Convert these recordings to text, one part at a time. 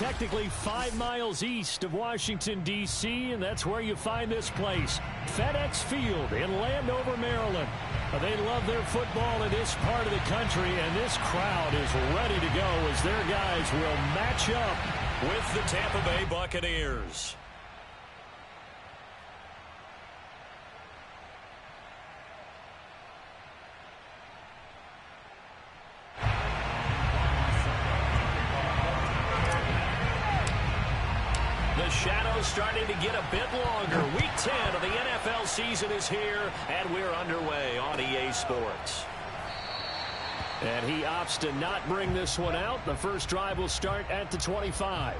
technically 5 miles east of Washington, D.C., and that's where you find this place, FedEx Field in Landover, Maryland. They love their football in this part of the country, and this crowd is ready to go as their guys will match up with the Tampa Bay Buccaneers. The shadow's starting to get a bit longer. Week 10 of the NFL season is here, and we're underway on EA Sports. And he opts to not bring this one out. The first drive will start at the 25.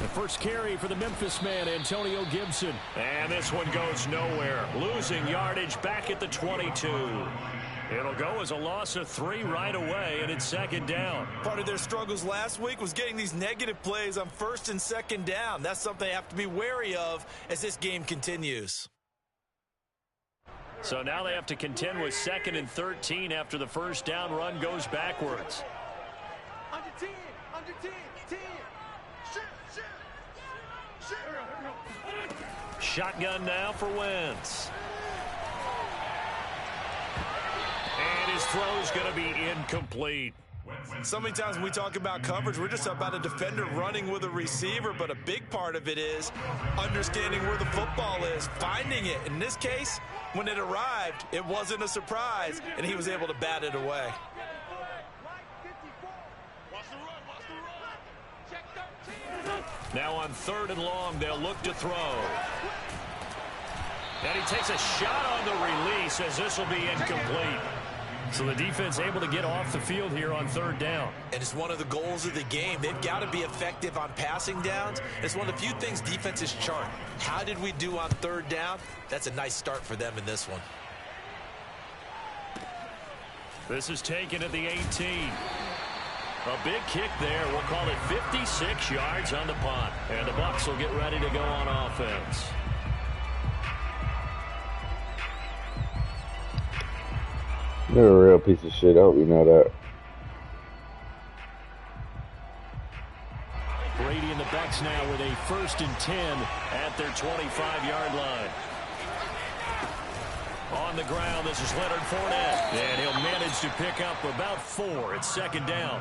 The first carry for the Memphis man, Antonio Gibson. And this one goes nowhere. Losing yardage back at the 22. It'll go as a loss of 3 right away, and it's second down. Part of their struggles last week was getting these negative plays on first and second down. That's something they have to be wary of as this game continues. So now they have to contend with 2nd and 13 after the first down run goes backwards. Under 10, under 10, 10. Shotgun now for Wentz. And his throw's going to be incomplete. So many times when we talk about coverage, we're just about a defender running with a receiver, but a big part of it is understanding where the football is, finding it. In this case, when it arrived, it wasn't a surprise, and he was able to bat it away. Now on 3rd and long, they'll look to throw. And he takes a shot on the release as this will be incomplete. So the defense able to get off the field here on 3rd down. And it's one of the goals of the game. They've got to be effective on passing downs. It's one of the few things defenses chart. How did we do on 3rd down? That's a nice start for them in this one. This is taken at the 18. A big kick there. We'll call it 56 yards on the punt. And the Bucs will get ready to go on offense. They're a real piece of shit. I hope you know that. Brady and the Bucs now with a 1st and 10 at their 25-yard line. On the ground, this is Leonard Fournette. And he'll manage to pick up about 4 at 2nd down.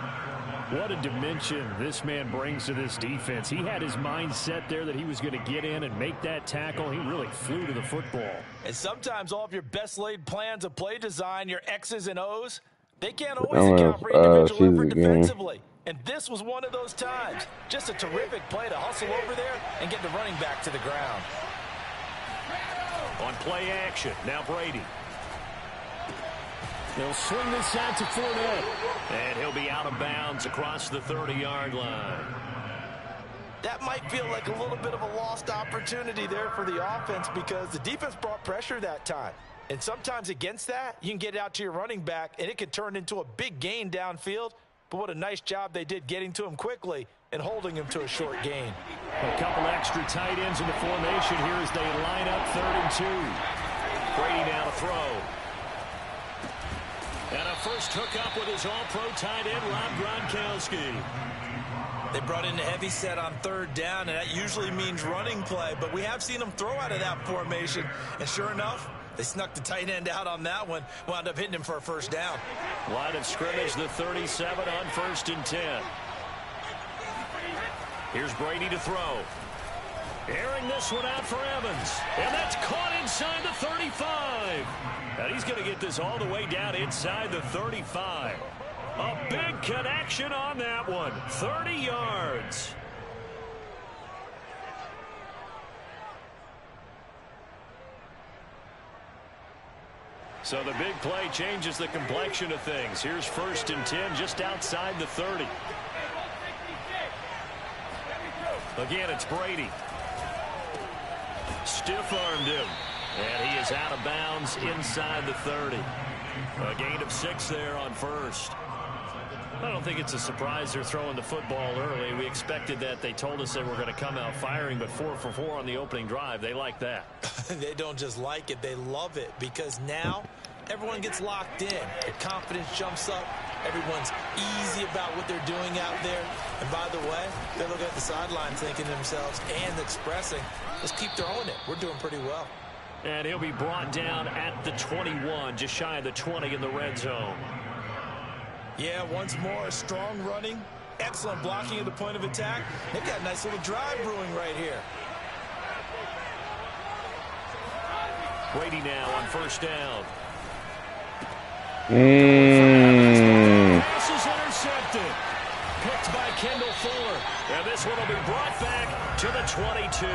What a dimension this man brings to this defense. He had his mind set there that he was going to get in and make that tackle. He really flew to the football. And sometimes all of your best laid plans of play design, your X's and O's, they can't always account for individual effort defensively. And this was one of those times. Just a terrific play to hustle over there and get the running back to the ground. On play action, now Brady. They'll swing this out to Fournette. And he'll be out of bounds across the 30-yard line. That might feel like a little bit of a lost opportunity there for the offense because the defense brought pressure that time. And sometimes against that, you can get out to your running back, and it could turn into a big gain downfield. But what a nice job they did getting to him quickly and holding him to a short gain. A couple extra tight ends in the formation here as they line up 3rd and 2. Brady now to throw. And a first hookup with his all-pro tight end, Rob Gronkowski. They brought in a heavy set on 3rd down, and that usually means running play. But we have seen them throw out of that formation. And sure enough, they snuck the tight end out on that one, wound up hitting him for a 1st down. Line of scrimmage, the 37 on 1st and 10. Here's Brady to throw. Airing this one out for Evans. And that's caught inside the 35. And he's going to get this all the way down inside the 35. A big connection on that one. 30 yards. So the big play changes the complexion of things. Here's 1st and 10 just outside the 30. Again, it's Brady. Stiff-armed him. And he is out of bounds inside the 30. A gain of 6 there on 1st. I don't think it's a surprise they're throwing the football early. We expected that. They told us they were going to come out firing, but 4 for 4 on the opening drive. They like that. They don't just like it, they love it, because now everyone gets locked in. Their confidence jumps up. Everyone's easy about what they're doing out there. And by the way, they're looking at the sideline thinking to themselves and expressing, let's keep throwing it. We're doing pretty well. And he'll be brought down at the 21, just shy of the 20 in the red zone. Yeah, once more, strong running, excellent blocking at the point of attack. They've got a nice little drive brewing right here. Brady now on first down. Pass is intercepted. Picked by Kendall Fuller. And this one will be brought back to the 22.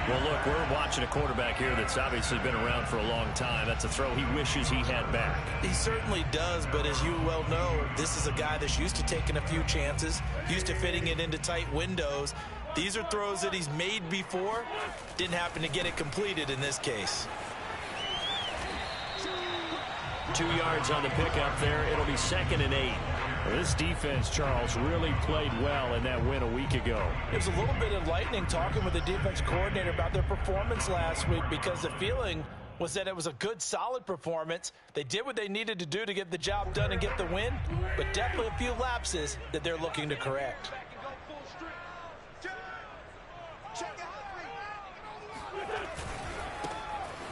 Well, look, we're watching a quarterback here that's obviously been around for a long time. That's a throw he wishes he had back. He certainly does, but as you well know, this is a guy that's used to taking a few chances, used to fitting it into tight windows. These are throws that he's made before. Didn't happen to get it completed in this case. 2 yards on the pickup there. It'll be 2nd and 8. This defense, Charles, really played well in that win a week ago. It was a little bit enlightening talking with the defense coordinator about their performance last week, because the feeling was that it was a good, solid performance. They did what they needed to do to get the job done and get the win, but definitely a few lapses that they're looking to correct.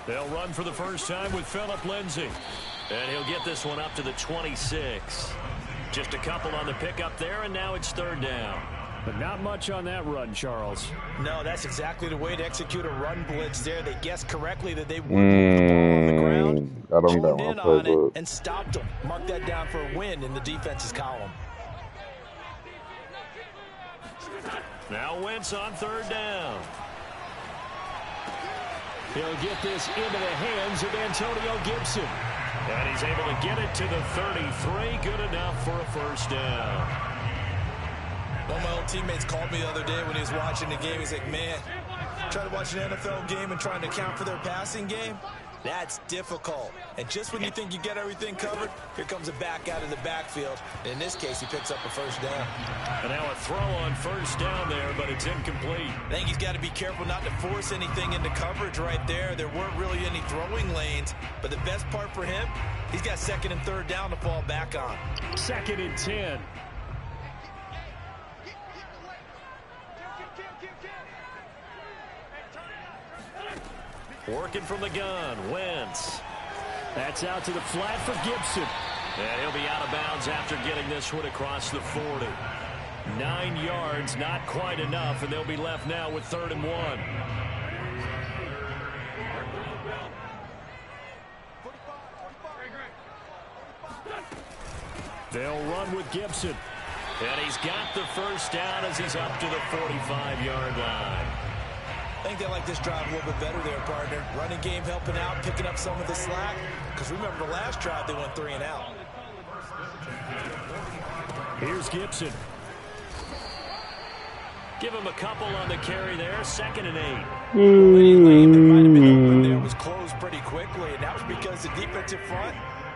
They'll run for the first time with Phillip Lindsay. And he'll get this one up to the 26. Just a couple on the pickup there, and now it's 3rd down. But not much on that run, Charles. No, that's exactly the way to execute a run blitz there. They guessed correctly that they would move the ball on the ground, honed in on it, and stopped them. Mark that down for a win in the defense's column. Now Wentz on 3rd down. He'll get this into the hands of Antonio Gibson. And he's able to get it to the 33. Good enough for a first down. One of my old teammates called me the other day when he was watching the game. He's like, man, trying to watch an NFL game and trying to account for their passing game, that's difficult. And just when you think you get everything covered, here comes a back out of the backfield. In this case, he picks up a first down. And now a throw on first down there, but it's incomplete. I think he's got to be careful not to force anything into coverage right there. There weren't really any throwing lanes, but the best part for him, he's got 2nd and 3rd down to fall back on. 2nd and 10. Working from the gun, Wentz. That's out to the flat for Gibson. And he'll be out of bounds after getting this one across the 40. 9 yards, not quite enough, and they'll be left now with 3rd and 1. They'll run with Gibson. And he's got the first down as he's up to the 45-yard line. I think they like this drive a little bit better there, partner. Running game helping out, picking up some of the slack. Because remember, the last drive they went 3 and out. Here's Gibson. Give him a couple on the carry there. 2nd and 8. Any lane that might have been open there was closed pretty quickly, and that was because the defensive front,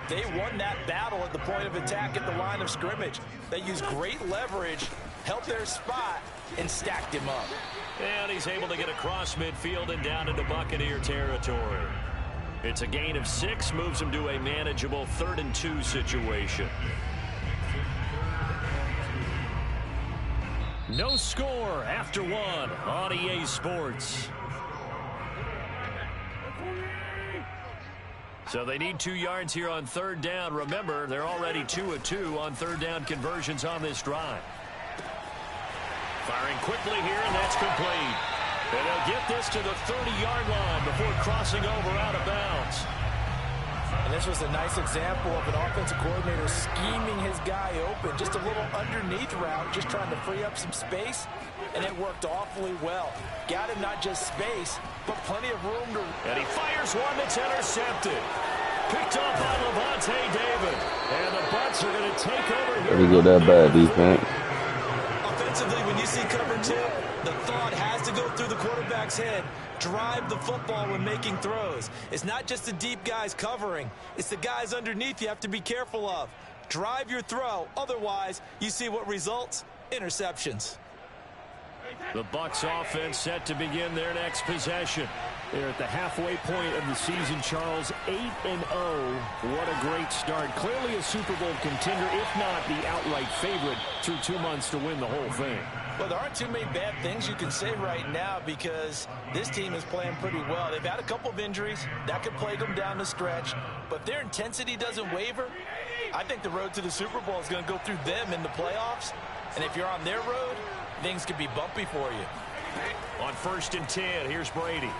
they won that battle at the point of attack at the line of scrimmage. They used great leverage, helped their spot, and stacked him up. And he's able to get across midfield and down into Buccaneer territory. It's a gain of 6, moves him to a manageable 3rd and 2 situation. No score after 1 on EA Sports. So they need 2 yards here on 3rd down. Remember, they're already 2 of 2 on 3rd down conversions on this drive. Firing quickly here, and that's complete. And they'll get this to the 30-yard line before crossing over out of bounds. And this was a nice example of an offensive coordinator scheming his guy open. Just a little underneath route, just trying to free up some space, and it worked awfully well. Got him not just space, but plenty of room to... And he fires one that's intercepted. Picked up by Levante David. And the Bucs are going to take over here. Let me get that bad defense. Offensively, when you see cover 2, the thought has to go through the quarterback's head. Drive the football when making throws. It's not just the deep guys covering. It's the guys underneath you have to be careful of. Drive your throw. Otherwise, you see what results? Interceptions. The Bucs offense set to begin their next possession. They're at the halfway point of the season, Charles, 8-0. What a great start. Clearly a Super Bowl contender, if not the outright favorite, through 2 months to win the whole thing. Well, there aren't too many bad things you can say right now because this team is playing pretty well. They've had a couple of injuries. That could plague them down the stretch. But if their intensity doesn't waver, I think the road to the Super Bowl is going to go through them in the playoffs. And if you're on their road, things could be bumpy for you. On 1st and 10, here's Brady.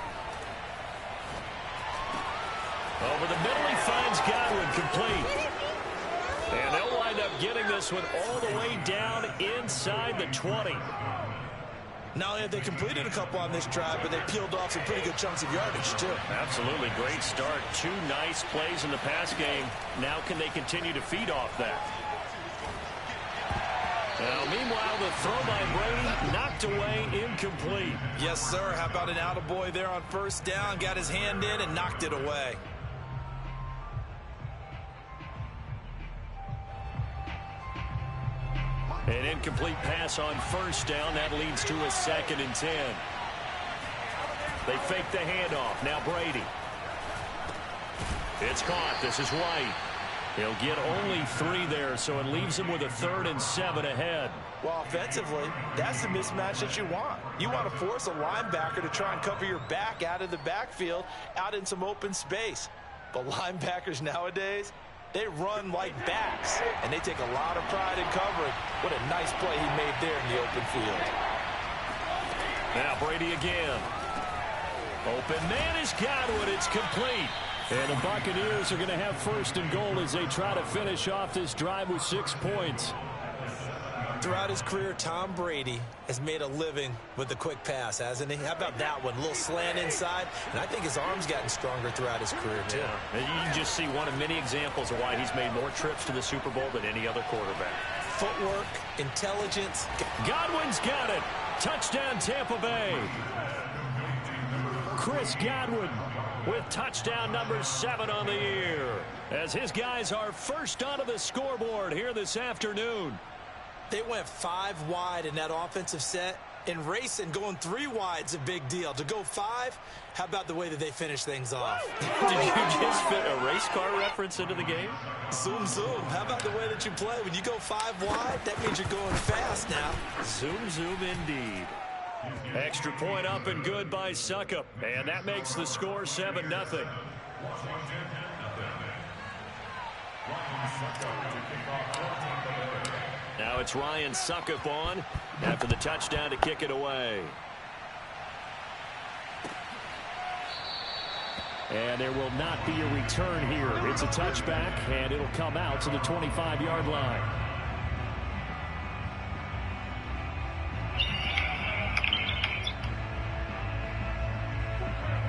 Over the middle, he finds Godwin, complete. And they'll wind up getting this one all the way down inside the 20. Not only have they completed a couple on this drive, but they peeled off some pretty good chunks of yardage, too. Absolutely. Great start. 2 nice plays in the pass game. Now can they continue to feed off that? Now, meanwhile, the throw by Brady knocked away, incomplete. Yes, sir. How about an attaboy there on 1st down? Got his hand in and knocked it away. An incomplete pass on 1st down. That leads to a 2nd and 10. They fake the handoff. Now Brady. It's caught. This is White. He'll get only 3 there, so it leaves him with a 3rd and 7 ahead. Well, offensively, that's the mismatch that you want. You want to force a linebacker to try and cover your back out of the backfield, out in some open space. But linebackers nowadays, they run like backs, and they take a lot of pride in covering. What a nice play he made there in the open field. Now Brady again. Open man is Godwin. It's complete. And the Buccaneers are going to have 1st and goal as they try to finish off this drive with 6 points. Throughout his career, Tom Brady has made a living with the quick pass, hasn't he? How about that one? A little slant inside, and I think his arm's gotten stronger throughout his career, too. Yeah. You can just see one of many examples of why he's made more trips to the Super Bowl than any other quarterback. Footwork, intelligence. Godwin's got it. Touchdown, Tampa Bay. Chris Godwin with touchdown number 7 on the year, as his guys are first onto the scoreboard here this afternoon. They went 5 wide in that offensive set. In racing, going 3 wide's a big deal. To go 5, how about the way that they finish things off? Did you just fit a race car reference into the game? Zoom, zoom. How about the way that you play? When you go 5 wide, that means you're going fast now. Zoom, zoom indeed. Extra point up and good by Suckup. And that makes the score 7-0. Now it's Ryan Suckup on after the touchdown to kick it away. And there will not be a return here. It's a touchback, and it'll come out to the 25-yard line.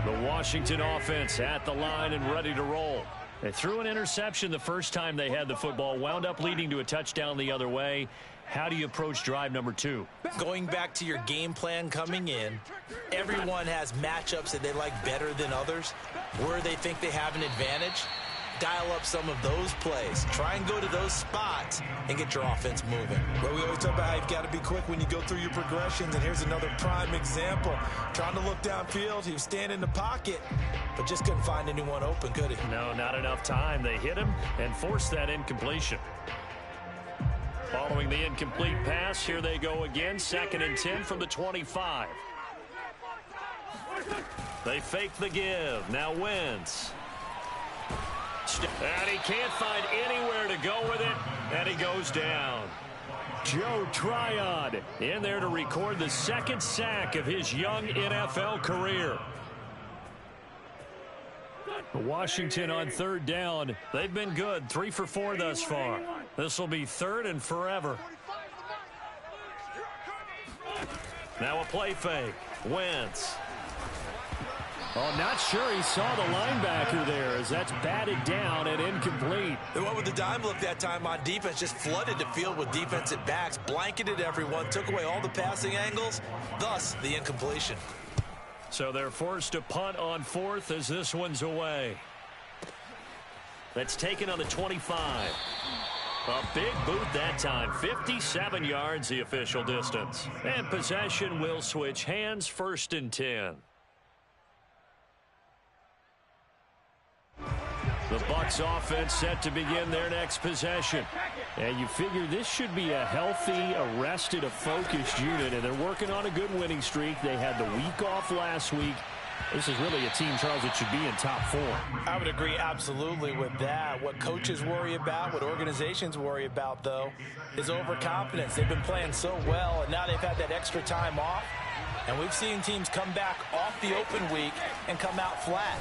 The Washington offense at the line and ready to roll. They threw an interception the first time they had the football, wound up leading to a touchdown the other way. How do you approach drive number 2? Going back to your game plan coming in, everyone has matchups that they like better than others, where they think they have an advantage. Dial up some of those plays. Try and go to those spots and get your offense moving. Well, we always talk about how you've got to be quick when you go through your progressions, and here's another prime example. Trying to look downfield, he was standing in the pocket, but just couldn't find anyone open, could he? No, not enough time. They hit him and forced that incompletion. Following the incomplete pass, here they go again. 2nd and 10 from the 25. They fake the give. Now Wentz. And he can't find anywhere to go with it, and he goes down. Joe Tryon in there to record the 2nd sack of his young NFL career. Washington on 3rd down. They've been good, 3 for 4 thus far. This will be 3rd and forever. Now a play fake. Wentz. Oh, not sure he saw the linebacker there as that's batted down and incomplete. They went with the dime look that time on defense, just flooded the field with defensive backs, blanketed everyone, took away all the passing angles, thus the incompletion. So they're forced to punt on 4th as this one's away. That's taken on the 25. A big boot that time. 57 yards, the official distance. And possession will switch hands, 1st and 10. The Bucs offense set to begin their next possession. And you figure this should be a healthy, a rested, a focused unit. And they're working on a good winning streak. They had the week off last week. This is really a team, Charles, that should be in top 4. I would agree absolutely with that. What coaches worry about, what organizations worry about, though, is overconfidence. They've been playing so well, and now they've had that extra time off. And we've seen teams come back off the open week and come out flat.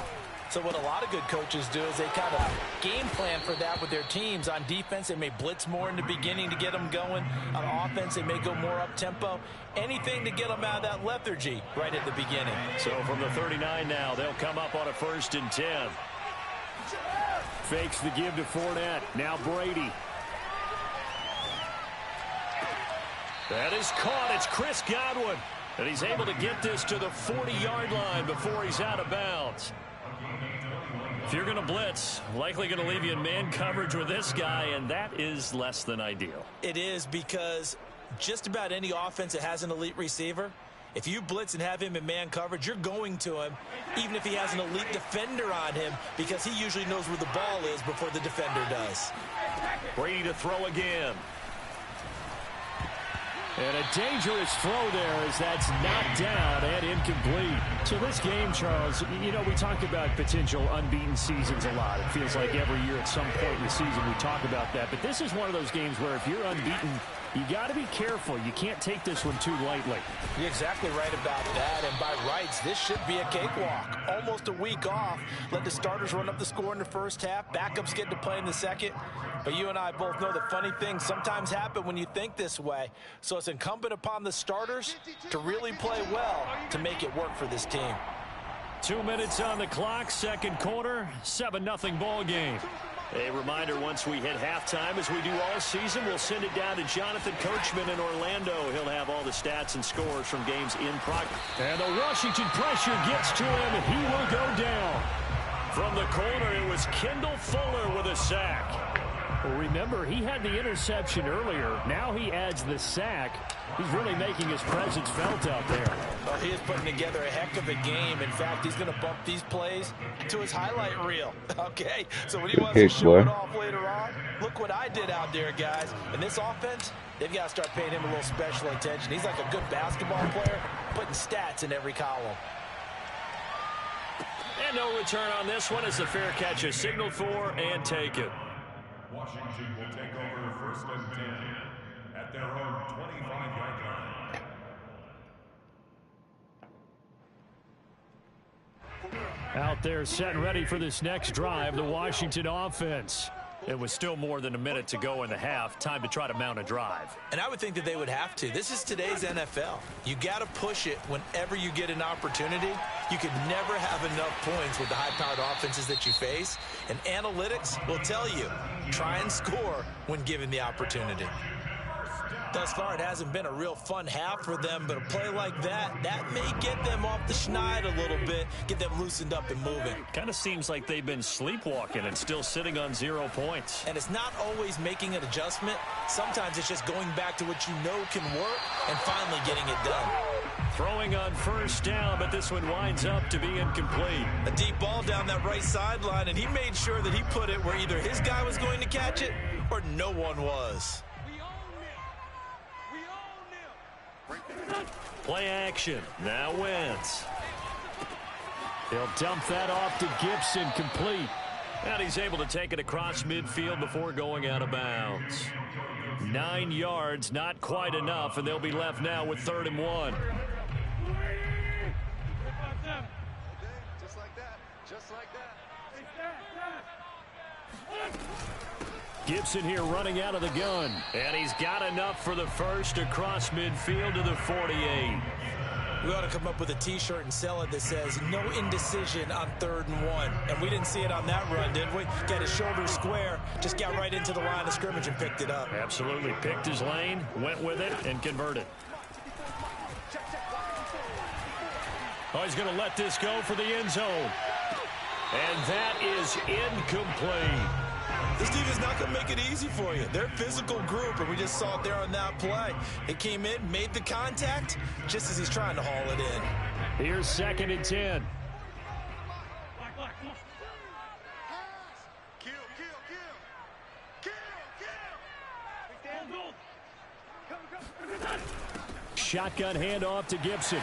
So what a lot of good coaches do is they kind of game plan for that with their teams. On defense, they may blitz more in the beginning to get them going. On offense, they may go more up-tempo. Anything to get them out of that lethargy right at the beginning. So from the 39 now, they'll come up on a 1st and 10. Fakes the give to Fournette. Now Brady. That is caught. It's Chris Godwin. And he's able to get this to the 40-yard line before he's out of bounds. If you're going to blitz, likely going to leave you in man coverage with this guy, and that is less than ideal. It is, because just about any offense that has an elite receiver, if you blitz and have him in man coverage, you're going to him, even if he has an elite defender on him, because he usually knows where the ball is before the defender does. Brady to throw again. And a dangerous throw there as that's knocked down and incomplete. So this game, Charles, you know, we talk about potential unbeaten seasons a lot. It feels like every year at some point in the season we talk about that. But this is one of those games where if you're unbeaten, you got to be careful. You can't take this one too lightly. You're exactly right about that. And by rights, this should be a cakewalk. Almost a week off. Let the starters run up the score in the first half. Backups get to play in the second. But you and I both know the funny things sometimes happen when you think this way. So it's incumbent upon the starters to really play well to make it work for this team. 2 minutes on the clock, second quarter, 7-0 ball game. A reminder, once we hit halftime, as we do all season, we'll send it down to Jonathan Coachman in Orlando. He'll have all the stats and scores from games in progress. And the Washington pressure gets to him, and he will go down. From the corner, it was Kendall Fuller with a sack. Well, remember, he had the interception earlier. Now he adds the sack. He's really making his presence felt out there. Well, he is putting together a heck of a game. In fact, he's going to bump these plays to his highlight reel. Okay, so when he wants to show it off later on, look what I did out there, guys. And this offense, they've got to start paying him a little special attention. He's like a good basketball player, putting stats in every column. And no return on this one as the fair catch is signaled for and taken. Washington will take over 1st and 10 at their own 25-yard line. Out there set and ready for this next drive, the Washington offense. It was still more than a minute to go in the half. Time to try to mount a drive. And I would think that they would have to. This is today's NFL. You got to push it whenever you get an opportunity. You can never have enough points with the high-powered offenses that you face. And analytics will tell you, try and score when given the opportunity. Thus far, it hasn't been a real fun half for them, but a play like that may get them off the schneid a little bit, get them loosened up and moving. Kind of seems like they've been sleepwalking and still sitting on 0 points. And it's not always making an adjustment. Sometimes it's just going back to what you know can work and finally getting it done. Throwing on first down, but this one winds up to be incomplete. A deep ball down that right sideline, and he made sure that he put it where either his guy was going to catch it or no one was. Play action. Now Wentz. He'll dump that off to Gibson, complete. And he's able to take it across midfield before going out of bounds. 9 yards, not quite enough, and they'll be left now with 3rd and 1. Just like that. Just like that. Gibson here running out of the gun. And he's got enough for the first across midfield to the 48. We ought to come up with a T-shirt and sell it that says, no indecision on 3rd and 1. And we didn't see it on that run, did we? Got his shoulders square, just got right into the line of scrimmage and picked it up. Absolutely. Picked his lane, went with it, and converted. Oh, he's going to let this go for the end zone. And that is incomplete. This defense is not going to make it easy for you. They're a physical group, and we just saw it there on that play. It came in, made the contact, just as he's trying to haul it in. Here's 2nd and 10. Shotgun handoff to Gibson.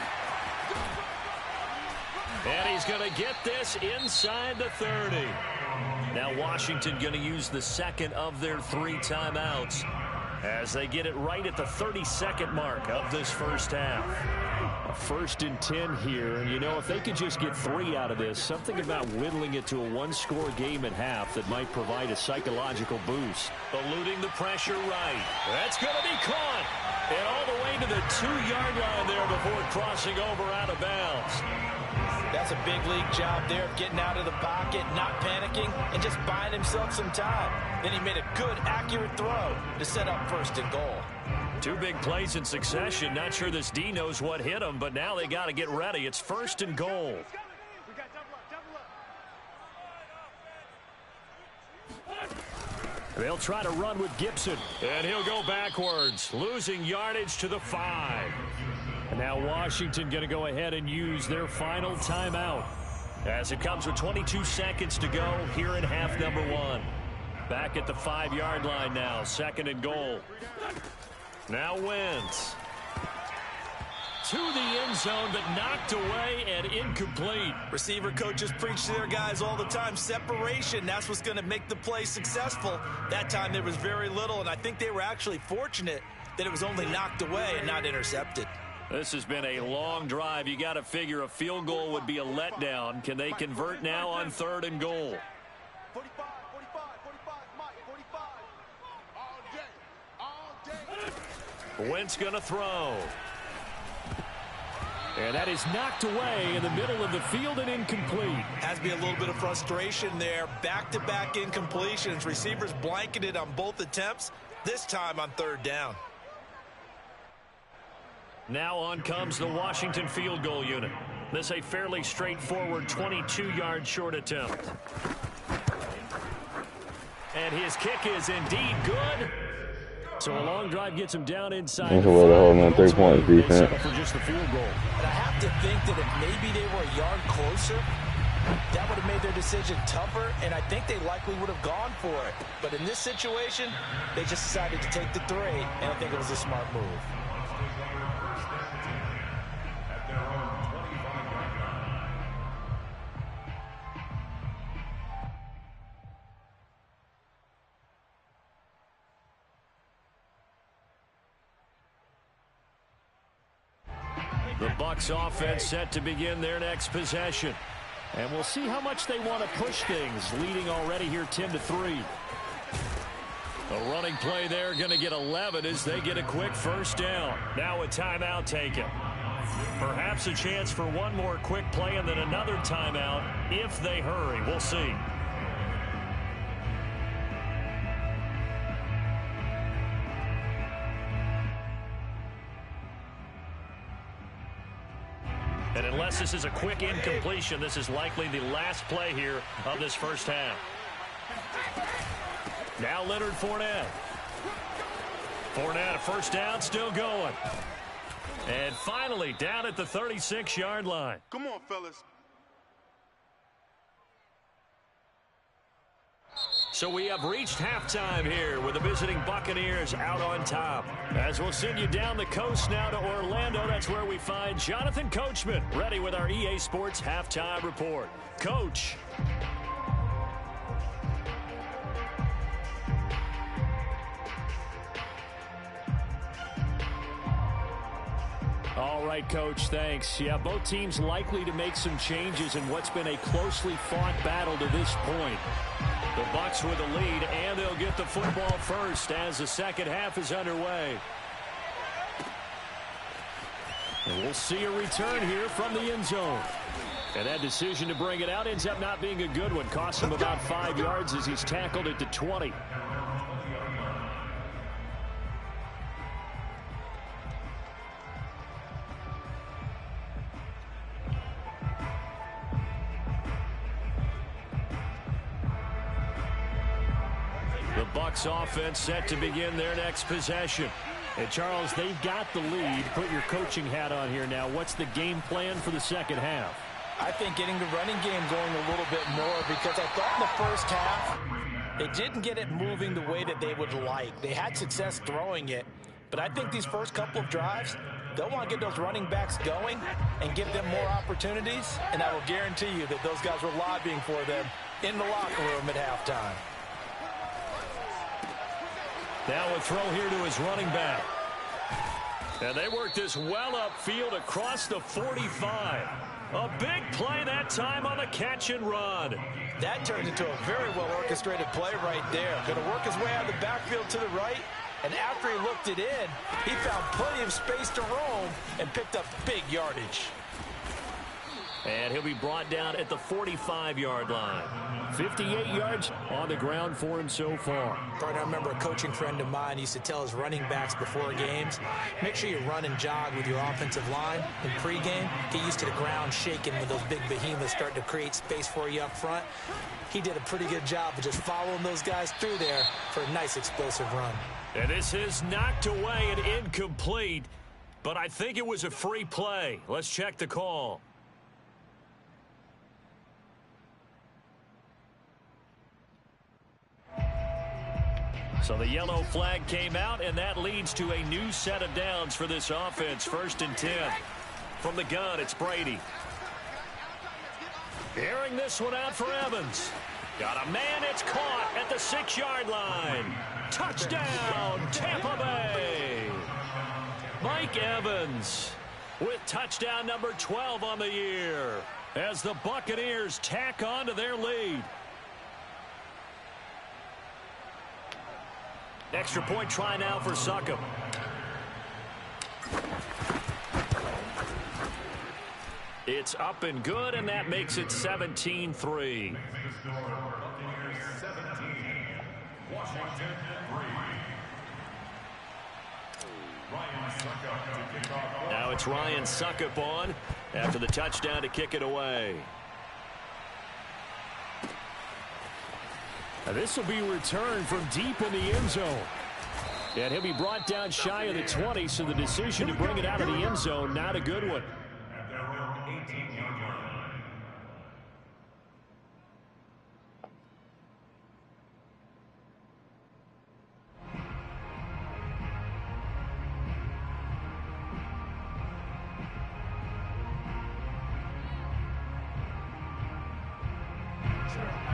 And he's going to get this inside the 30. Now Washington going to use the second of their 3 timeouts as they get it right at the 32nd mark of this first half. A 1st and 10 here, and you know, if they could just get 3 out of this, something about whittling it to a 1-score game at half that might provide a psychological boost. Eluding the pressure right. That's going to be caught. And all the way to the 2-yard line there before crossing over out of bounds. That's a big league job there of getting out of the pocket, not panicking, and just buying himself some time. Then he made a good, accurate throw to set up 1st and goal. 2 big plays in succession. Not sure this D knows what hit him, but now they got to get ready. It's 1st and goal. They'll try to run with Gibson, and he'll go backwards, losing yardage to the 5. And now Washington going to go ahead and use their final timeout as it comes with 22 seconds to go here in half number 1. Back at the 5-yard line now, 2nd and goal. Now Wentz to the end zone, but knocked away and incomplete. Receiver coaches preach to their guys all the time. Separation, that's what's going to make the play successful. That time there was very little, and I think they were actually fortunate that it was only knocked away and not intercepted. This has been a long drive. You got to figure a field goal would be a letdown. Can they convert now on 3rd and goal? 45, 45, 45, Mike, 45. All day. Wentz going to throw. And that is knocked away in the middle of the field and incomplete. Has to be a little bit of frustration there. Back-to-back incompletions. Receivers blanketed on both attempts, this time on 3rd down. Now on comes the Washington field goal unit. This a fairly straightforward 22-yard short attempt. And his kick is indeed good. So a long drive gets him down inside. That's a way to hold on 3 points defense. For just the field goal. And I have to think that if maybe they were a yard closer, that would have made their decision tougher, and I think they likely would have gone for it. But in this situation, they just decided to take the 3, and I think it was a smart move. At their own 25-yard line. The Bucs offense set to begin their next possession. And we'll see how much they want to push things, leading already here 10-3. A running play there, going to get 11 as they get a quick 1st down. Now a timeout taken. Perhaps a chance for one more quick play and then another timeout if they hurry. We'll see. And unless this is a quick incompletion, this is likely the last play here of this first half. Now Leonard Fournette. Fournette, a 1st down, still going. And finally down at the 36-yard line. Come on, fellas. So we have reached halftime here with the visiting Buccaneers out on top. As we'll send you down the coast now to Orlando, that's where we find Jonathan Coachman ready with our EA Sports Halftime Report. Coach. All right, Coach, thanks. Yeah, both teams likely to make some changes in what's been a closely fought battle to this point. The Bucs with the lead, and they'll get the football first as the second half is underway. And we'll see a return here from the end zone. And that decision to bring it out ends up not being a good one. Costs him about 5 yards as he's tackled at the 20. The Bucs offense set to begin their next possession. And, Charles, they've got the lead. Put your coaching hat on here now. What's the game plan for the second half? I think getting the running game going a little bit more, because I thought in the first half they didn't get it moving the way that they would like. They had success throwing it, but I think these first couple of drives, they'll want to get those running backs going and give them more opportunities, and I will guarantee you that those guys were lobbying for them in the locker room at halftime. Now a throw here to his running back. And they work this well upfield across the 45. A big play that time on the catch and run. That turned into a very well-orchestrated play right there. Going to work his way out of the backfield to the right, and after he looked it in, he found plenty of space to roam and picked up big yardage. And he'll be brought down at the 45-yard line. 58 yards on the ground for him so far. I remember a coaching friend of mine used to tell his running backs before games, make sure you run and jog with your offensive line in pregame. Get used to the ground shaking when those big behemoths start to create space for you up front. He did a pretty good job of just following those guys through there for a nice explosive run. And this is knocked away and incomplete, but I think it was a free play. Let's check the call. So the yellow flag came out, and that leads to a new set of downs for this offense. 1st and 10. From the gun, it's Brady. Airing this one out for Evans. Got a man, it's caught at the 6-yard line. Touchdown, Tampa Bay. Mike Evans with touchdown number 12 on the year as the Buccaneers tack on to their lead. Extra point try now for Succop. It's up and good, and that makes it 17-3. Now it's Ryan Succop on after the touchdown to kick it away. Now this will be returned from deep in the end zone. And he'll be brought down shy of the 20, so the decision to bring it out of the end zone, not a good one. At their own 18-yard line.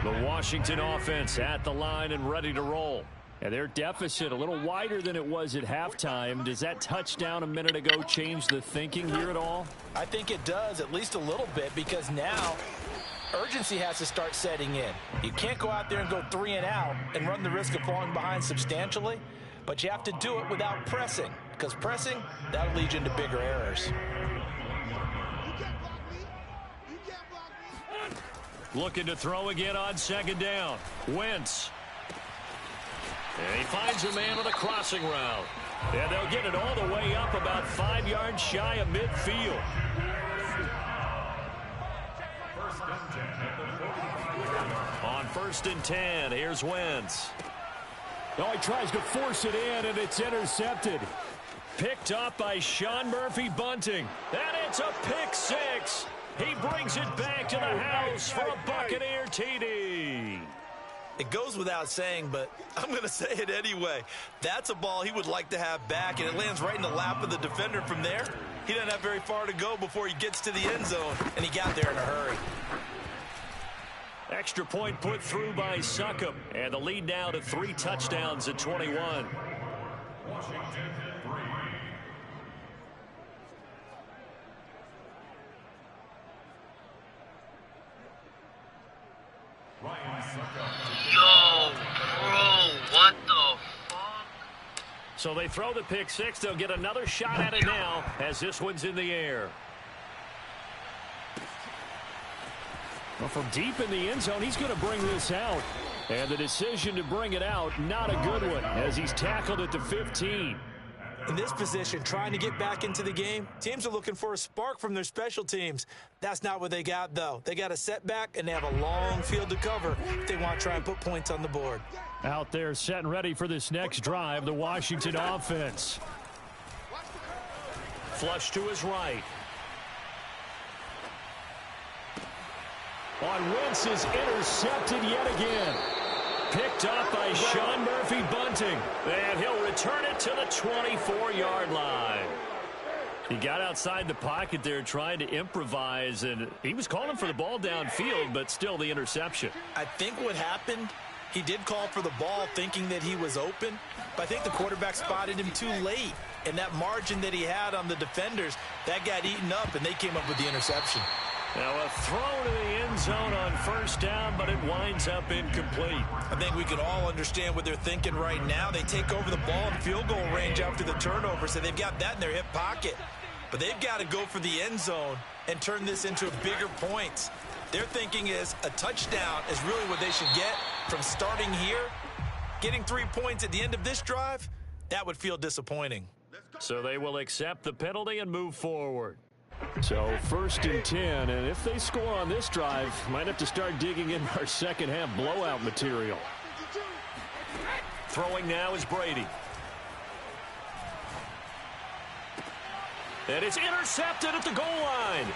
The Washington offense at the line and ready to roll. And their deficit a little wider than it was at halftime. Does that touchdown a minute ago change the thinking here at all? I think it does, at least a little bit, because now urgency has to start setting in. You can't go out there and go 3 and out and run the risk of falling behind substantially, but you have to do it without pressing, because pressing, that'll lead you into bigger errors. Looking to throw again on 2nd down. Wentz. And he finds a man with a crossing route. And they'll get it all the way up about 5 yards shy of midfield. 1st and 10 at the 45. On 1st and 10, here's Wentz. Oh, he tries to force it in, and it's intercepted. Picked up by Sean Murphy-Bunting. And it's a pick 6. He brings it back to the house for a Buccaneer TD. It goes without saying, but I'm going to say it anyway. That's a ball he would like to have back, and it lands right in the lap of the defender from there. He doesn't have very far to go before he gets to the end zone, and he got there in a hurry. Extra point put through by Succop, and the lead now to 3 touchdowns at 21. Washington 3. Ryan Succop. Yo, bro, what the fuck? So they throw the pick 6. They'll get another shot at it now as this one's in the air. Well, from deep in the end zone, he's going to bring this out. And the decision to bring it out, not a good one, as he's tackled at the 15. In this position, trying to get back into the game, teams are looking for a spark from their special teams. That's not what they got, though. They got a setback, and they have a long field to cover if they want to try and put points on the board. Out there set and ready for this next drive, the Washington offense. Flush to his right. On Wentz is intercepted yet again. Picked up by Sean Murphy-Bunting. And he'll return it to the 24-yard line. He got outside the pocket there trying to improvise, and he was calling for the ball downfield, but still the interception. I think what happened, he did call for the ball thinking that he was open, but I think the quarterback spotted him too late. And that margin that he had on the defenders, that got eaten up, and they came up with the interception. Now a throw to the end zone on first down, but it winds up incomplete. I think we can all understand what they're thinking right now. They take over the ball in field goal range after the turnover, so they've got that in their hip pocket. But they've got to go for the end zone and turn this into bigger points. Their thinking is a touchdown is really what they should get from starting here. Getting 3 points at the end of this drive, that would feel disappointing. So they will accept the penalty and move forward. So 1st and 10, and if they score on this drive, might have to start digging in our second half blowout material. Throwing now is Brady. And it's intercepted at the goal line.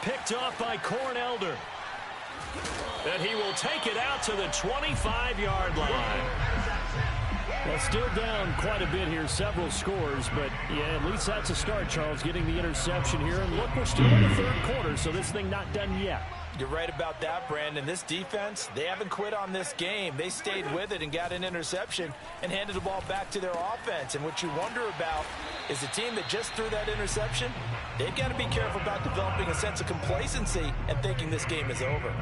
Picked off by Cornelder. And he will take it out to the 25-yard line. Well, still down quite a bit here, several scores, but yeah, at least that's a start, Charles, getting the interception here. And look, we're still in the third quarter, so this thing not done yet. You're right about that, Brandon. This defense, they haven't quit on this game. They stayed with it and got an interception and handed the ball back to their offense. And what you wonder about is the team that just threw that interception, they've got to be careful about developing a sense of complacency and thinking this game is over.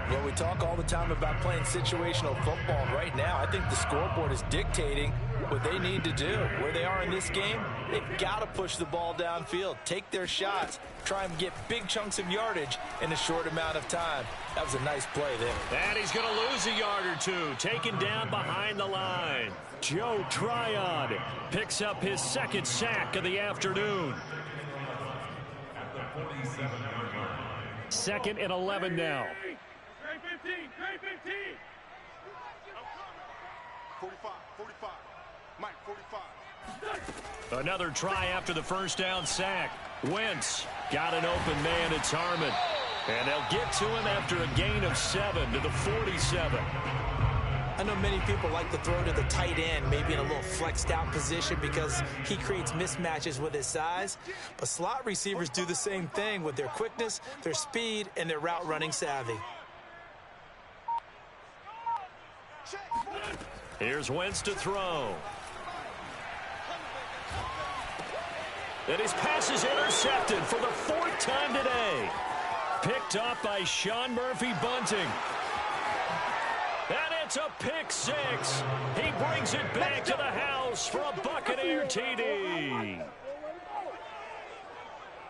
Well, we talk all the time about playing situational football. And right now, I think the scoreboard is dictating what they need to do. Where they are in this game, they've got to push the ball downfield, take their shots, try and get big chunks of yardage in a short amount of time. That was a nice play there. And he's going to lose a yard or two, taken down behind the line. Joe Tryon picks up his second sack of the afternoon. At the 47-yard line. 2nd and 11 now. 45, 45. Mike, 45. Another try after the first down sack. Wentz got an open man. It's Harmon. And they'll get to him after a gain of 7 to the 47. I know many people like to throw to the tight end, maybe in a little flexed out position because he creates mismatches with his size. But slot receivers do the same thing with their quickness, their speed, and their route running savvy. Here's Wentz to throw. And his pass is intercepted for the 4th time today. Picked up by Sean Murphy-Bunting. And it's a pick 6. He brings it back to the house for a Buccaneer TD.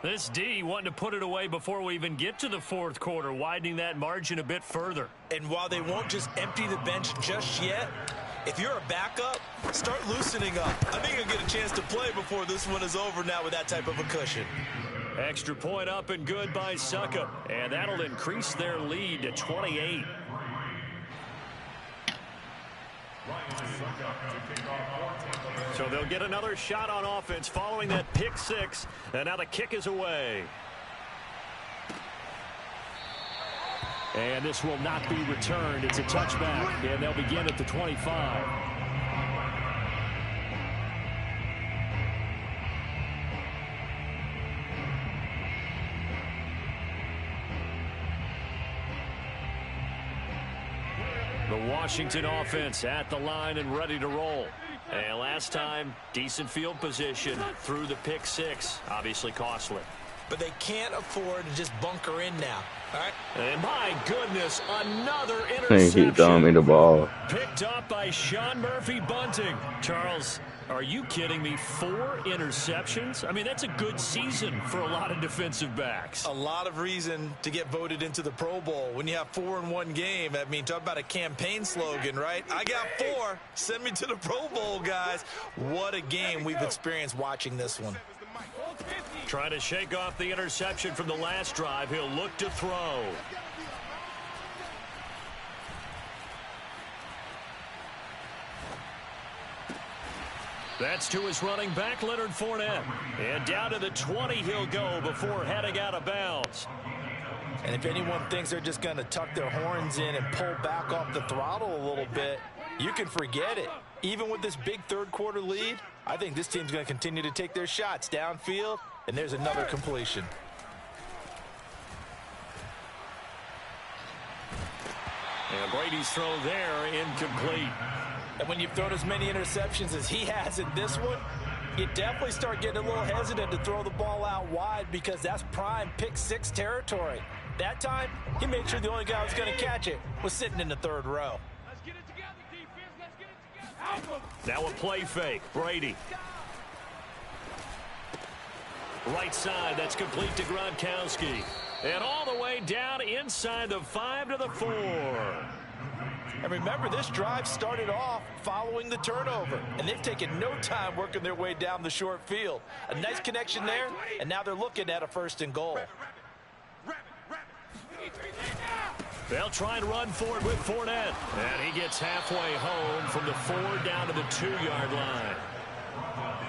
This D wanting to put it away before we even get to the 4th quarter, widening that margin a bit further. And while they won't just empty the bench just yet, if you're a backup, start loosening up. I think you'll get a chance to play before this one is over now with that type of a cushion. Extra point up and good by Succop. And that'll increase their lead to 28. So they'll get another shot on offense following that pick 6. And now the kick is away. And this will not be returned. It's a touchback, and they'll begin at the 25. The Washington offense at the line and ready to roll. And last time, decent field position through the pick 6. Obviously costly. But they can't afford to just bunker in now. All right. And my goodness, another He keep throwing me interception. the ball. Picked up by by Sean Murphy-Bunting. Charles, are you kidding me? 4 interceptions? I mean, that's a good season for a lot of defensive backs. A lot of reason to get voted into the Pro Bowl. When you have 4 in one game, I mean, talk about a campaign slogan, right? I got 4. Send me to the Pro Bowl, guys. What a game we've experienced watching this one. Trying to shake off the interception from the last drive. He'll look to throw. That's to his running back, Leonard Fournette. And down to the 20 he'll go before heading out of bounds. And if anyone thinks they're just going to tuck their horns in and pull back off the throttle a little bit, you can forget it. Even with this big third-quarter lead, I think this team's going to continue to take their shots downfield, and there's another completion. And Brady's throw there, incomplete. And when you've thrown as many interceptions as he has in this one, you definitely start getting a little hesitant to throw the ball out wide because that's prime pick 6 territory. That time, he made sure the only guy who was going to catch it was sitting in the third row. Let's get it together, defense. Let's get it together. Now a play fake. Brady. Right side, that's complete to Gronkowski. And all the way down inside the 5 to the 4. And remember, this drive started off following the turnover, and they've taken no time working their way down the short field. A nice connection there, and now they're looking at a 1st and goal. They'll try and run for it with Fournette. And he gets halfway home from the 4 down to the 2-yard line.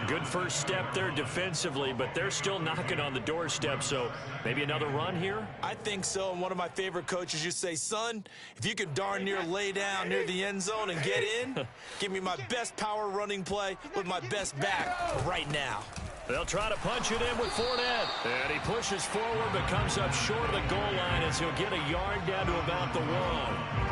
Good first step there defensively, but they're still knocking on the doorstep, so maybe another run here? I think so, and one of my favorite coaches used to say, son, if you can darn near lay down near the end zone and get in, give me my best power running play with my best back right now. They'll try to punch it in with Fournette. And he pushes forward but comes up short of the goal line as he'll get a yard down to about the 1.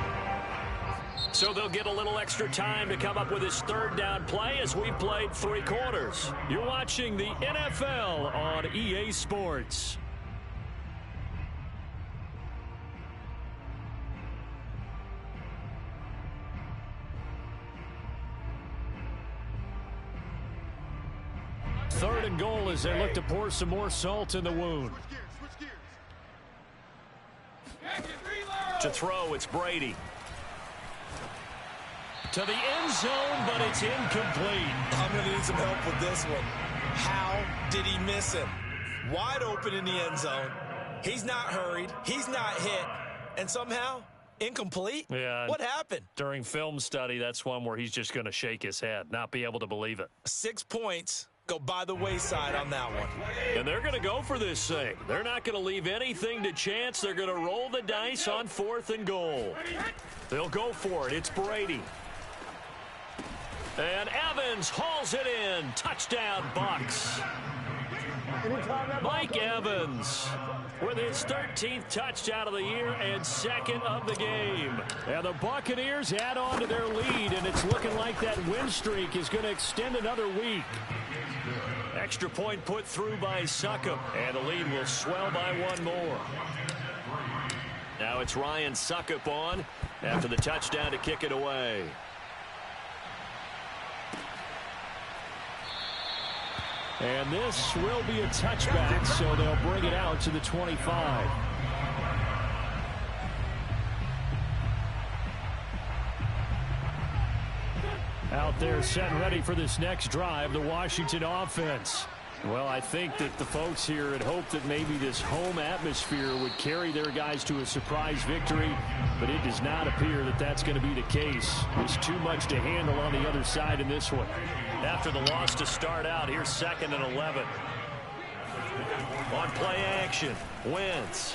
So they'll get a little extra time to come up with his 3rd down play as we played 3 quarters. You're watching the NFL on EA Sports. Third and goal as they look to pour some more salt in the wound. To throw, it's Brady. To the end zone, but it's incomplete. I'm going to need some help with this one. How did he miss him? Wide open in the end zone. He's not hurried. He's not hit. And somehow, incomplete? Yeah. What happened? During film study, that's one where he's just going to shake his head, not be able to believe it. 6 points go by the wayside on that one. And they're going to go for this thing. They're not going to leave anything to chance. They're going to roll the dice on 4th and goal. They'll go for it. It's Brady. And Evans hauls it in. Touchdown, Bucs. Mike Evans with his 13th touchdown of the year and 2nd of the game. And the Buccaneers add on to their lead, and it's looking like that win streak is going to extend another week. Extra point put through by Succop, and the lead will swell by 1 more. Now it's Ryan Succop on after the touchdown to kick it away. And this will be a touchback, so they'll bring it out to the 25. Out there set and ready for this next drive, the Washington offense. Well, I think that the folks here had hoped that maybe this home atmosphere would carry their guys to a surprise victory, but it does not appear that that's going to be the case. There's too much to handle on the other side in this one. After the loss to start out, here's 2nd and 11. On play action, Wentz.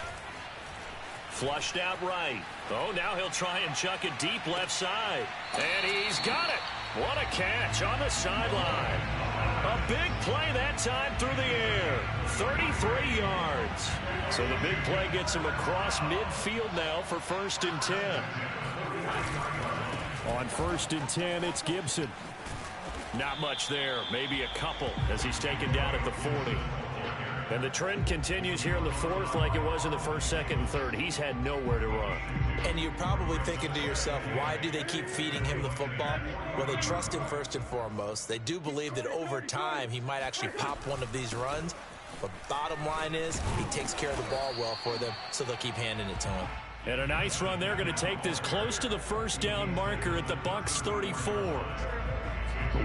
Flushed out right. Oh, now he'll try and chuck it deep left side. And he's got it. What a catch on the sideline. A big play that time through the air. 33 yards. So the big play gets him across midfield now for 1st and 10. On 1st and 10, it's Gibson. Not much there, maybe a couple as he's taken down at the 40. And the trend continues here in the 4th like it was in the 1st, 2nd, and 3rd. He's had nowhere to run. And you're probably thinking to yourself, why do they keep feeding him the football? Well, they trust him first and foremost. They do believe that over time he might actually pop one of these runs. But bottom line is he takes care of the ball well for them, so they'll keep handing it to him. And a nice run there, going to take this close to the first down marker at the Bucs 34.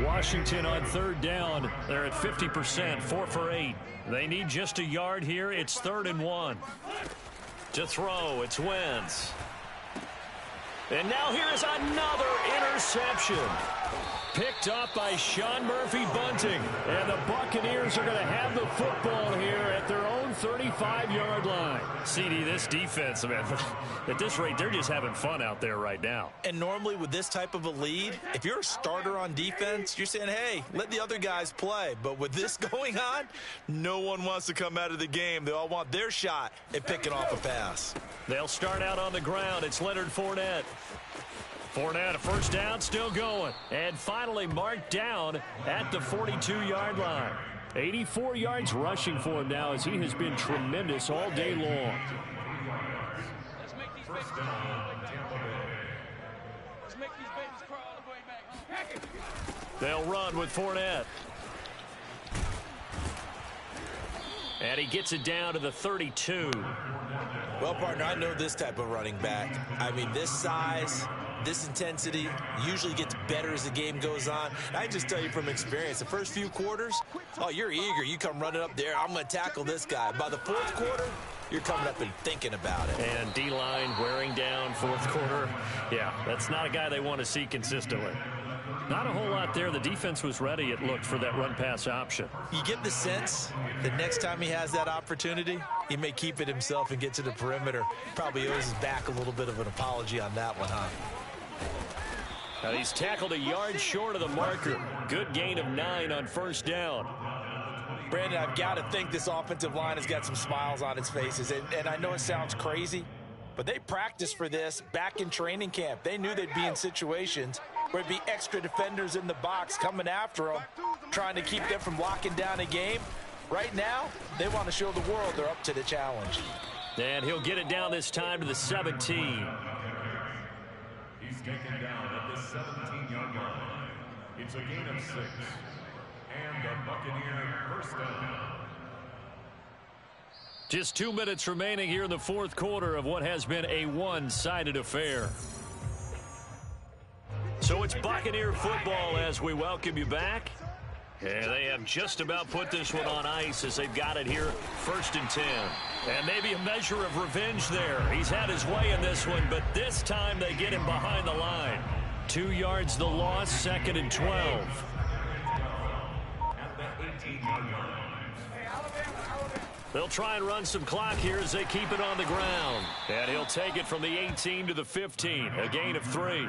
Washington on third down. They're at 50%, 4 for 8. They need just a yard here. It's 3rd and 1. To throw, it's Wentz. And now here is another interception. Picked up by Sean Murphy-Bunting. And the Buccaneers are going to have the football here at their own 35-yard line. CD, this defense, man, at this rate, they're just having fun out there right now. And normally with this type of a lead, if you're a starter on defense, you're saying, hey, let the other guys play. But with this going on, no one wants to come out of the game. They all want their shot at picking off a pass. They'll start out on the ground. It's Leonard Fournette. Fournette, a first down, still going. And finally marked down at the 42-yard line. 84 yards rushing for him now as he has been tremendous all day long. Let's make these babies crawl all the way back. Let's make these babies crawl all the way back. They'll run with Fournette. And he gets it down to the 32. Well, partner, I know this type of running back. I mean, this size, this intensity usually gets better as the game goes on. I just tell you from experience, the first few quarters, oh, you're eager. You come running up there, I'm going to tackle this guy. By the fourth quarter, you're coming up and thinking about it. And D-line wearing down fourth quarter. Yeah, that's not a guy they want to see consistently. Not a whole lot there. The defense was ready, it looked, for that run-pass option. You get the sense that next time he has that opportunity, he may keep it himself and get to the perimeter. Probably owes his back a little bit of an apology on that one, huh? Now he's tackled a yard short of the marker. Good gain of 9 on first down. Brandon, I've got to think this offensive line has got some smiles on its faces. And I know it sounds crazy, but they practiced for this back in training camp. They knew they'd be in situations where it'd be extra defenders in the box coming after them, trying to keep them from locking down a game. Right now, they want to show the world they're up to the challenge. And he'll get it down this time to the 17. He's taken down at the 17-yard line. It's a gain of 6. And the Buccaneer first down. Just 2 minutes remaining here in the fourth quarter of what has been a one-sided affair. So it's Buccaneer football as we welcome you back. And they have just about put this one on ice as they've got it here, 1st and 10. And maybe a measure of revenge there. He's had his way in this one, but this time they get him behind the line. 2 yards the loss, 2nd and 12. At the 18-yard line. They'll try and run some clock here as they keep it on the ground. And he'll take it from the 18 to the 15, a gain of 3.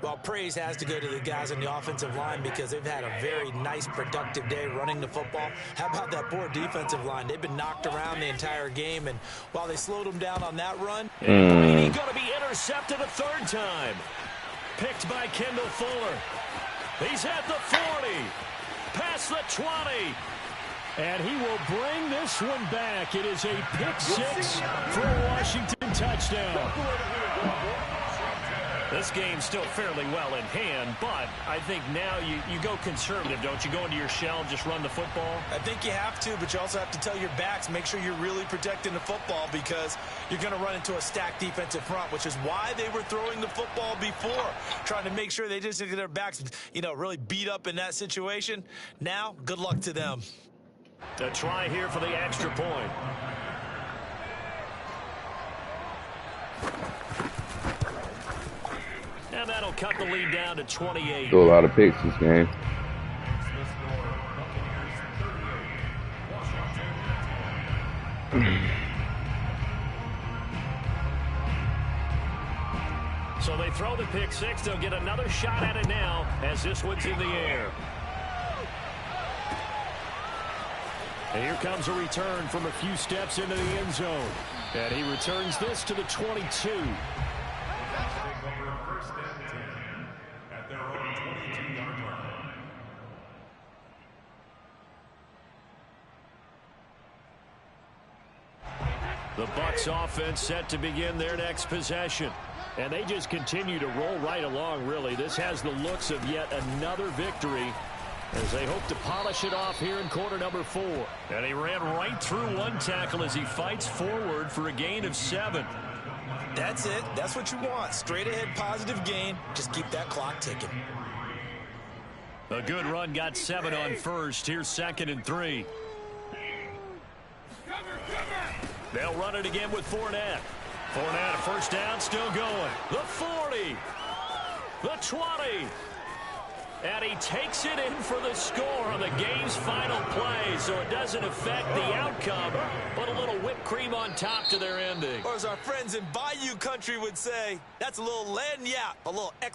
Well, praise has to go to the guys on the offensive line because they've had a very nice, productive day running the football. How about that poor defensive line? They've been knocked around the entire game, and while they slowed them down on that run. And he's going to be intercepted a 3rd time. Picked by Kendall Fuller. He's at the 40. Past the 20. And he will bring this one back. It is a pick 6 for a Washington touchdown. This game's still fairly well in hand, but I think now you go conservative, don't you? Go into your shell, just run the football? I think you have to, but you also have to tell your backs, make sure you're really protecting the football because you're going to run into a stacked defensive front, which is why they were throwing the football before, trying to make sure they just get their backs, really beat up in that situation. Now, good luck to them. A try here for the extra point. And that'll cut the lead down to 28. Do a lot of picks this game. So they throw the pick 6. They'll get another shot at it now as this one's in the air. And here comes a return from a few steps into the end zone. And he returns this to the 22. The Bucs offense set to begin their next possession. And they just continue to roll right along, really. This has the looks of yet another victory as they hope to polish it off here in quarter number 4. And he ran right through one tackle as he fights forward for a gain of 7. That's it. That's what you want. Straight ahead positive gain. Just keep that clock ticking. A good run got 7 on first. Here's 2nd and 3. They'll run it again with Fournette. Fournette, a first down, still going. The 40. The 20. And he takes it in for the score on the game's final play, so it doesn't affect the outcome, but a little whipped cream on top to their ending. Or as our friends in Bayou Country would say, that's a little lagniappe, a little extra.